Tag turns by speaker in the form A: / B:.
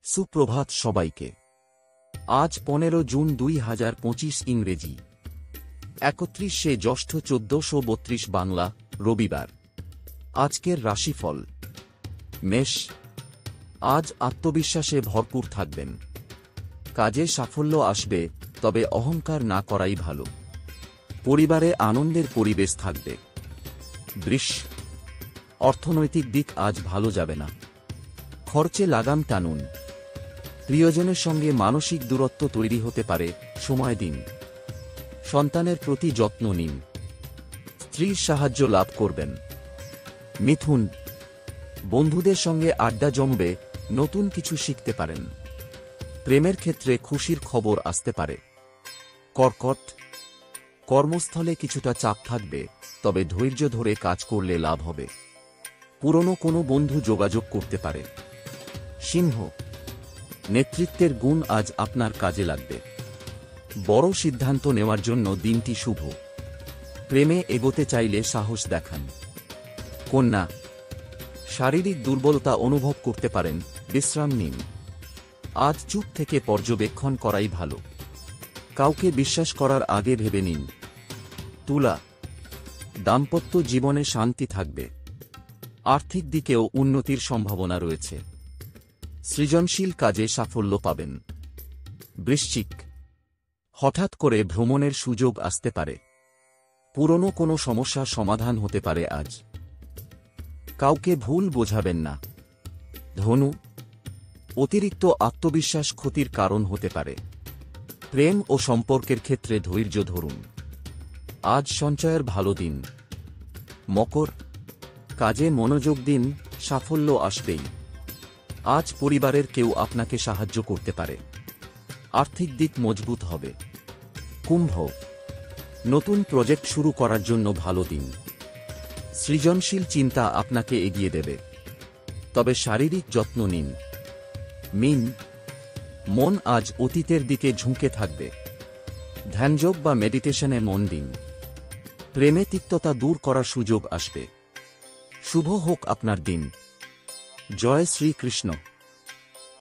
A: সুপ্রভাত সবাইকে। আজ 15 জুন 2025 ইংরেজি, 31শে জ্যৈষ্ঠ 1432 বাংলা, রবিবার। আজকের রাশিফল। মেষ। আজ আত্মবিশ্বাসে ভরপুর থাকবেন। কাজে সাফল্য আসবে, তবে অহংকার না করাই ভালো। পরিবারে আনন্দের পরিবেশ থাকবে। বৃষ। অর্থনৈতিক দিক আজ ভালো যাবে না। খরচে লাগাম টানুন। প্রিয়জনের সঙ্গে মানসিক দূরত্ব তৈরি হতে পারে, সময় দিন। সন্তানের প্রতি যত্ন নিন। স্ত্রীর সাহায্য লাভ করবেন। মিথুন। বন্ধুদের সঙ্গে আড্ডা জমবে, নতুন কিছু শিখতে পারেন। প্রেমের ক্ষেত্রে খুশির খবর আসতে পারে। কর্কট। কর্মস্থলে কিছুটা চাপ থাকবে, তবে ধৈর্য ধরে কাজ করলে লাভ হবে। পুরনো কোনো বন্ধু যোগাযোগ করতে পারে। সিংহ। নেতৃত্বের গুণ আজ আপনার কাজে লাগবে। বড় সিদ্ধান্ত নেওয়ার জন্য দিনটি শুভ। প্রেমে এগোতে চাইলে সাহস দেখান। কন্যা। শারীরিক দুর্বলতা অনুভব করতে পারেন, বিশ্রাম নিন। আজ চুপ থেকে পর্যবেক্ষণ করাই ভালো। কাউকে বিশ্বাস করার আগে ভেবে নিন। তুলা। দাম্পত্য জীবনে শান্তি থাকবে। আর্থিক দিকেও উন্নতির সম্ভাবনা রয়েছে। সৃজনশীল কাজে সাফল্য পাবেন। বৃশ্চিক। হঠাৎ করে ভ্রমণের সুযোগ আসতে পারে। পুরনো কোনো সমস্যার সমাধান হতে পারে আজ। কাউকে ভুল বোঝাবেন না। ধনু। অতিরিক্ত আত্মবিশ্বাস ক্ষতির কারণ হতে পারে। প্রেম ও সম্পর্কের ক্ষেত্রে ধৈর্য ধরুন। আজ সঞ্চয়ের ভালো দিন। মকর। কাজে মনোযোগ দিন, সাফল্য আসবেই। আজ পরিবারের কেউ আপনাকে সাহায্য করতে পারে। আর্থিক দিক মজবুত হবে। কুম্ভ। নতুন প্রজেক্ট শুরু করার জন্য ভালো দিন। সৃজনশীল চিন্তা আপনাকে এগিয়ে দেবে, তবে শারীরিক যত্ন নিন। মীন। মন আজ অতীতের দিকে ঝুঁকে থাকবে। ধ্যানযোগ বা মেডিটেশনে মন দিন। প্রেমে তিক্ততা দূর করার সুযোগ আসবে। শুভ হোক আপনার দিন। জয় শ্রীকৃষ্ণ।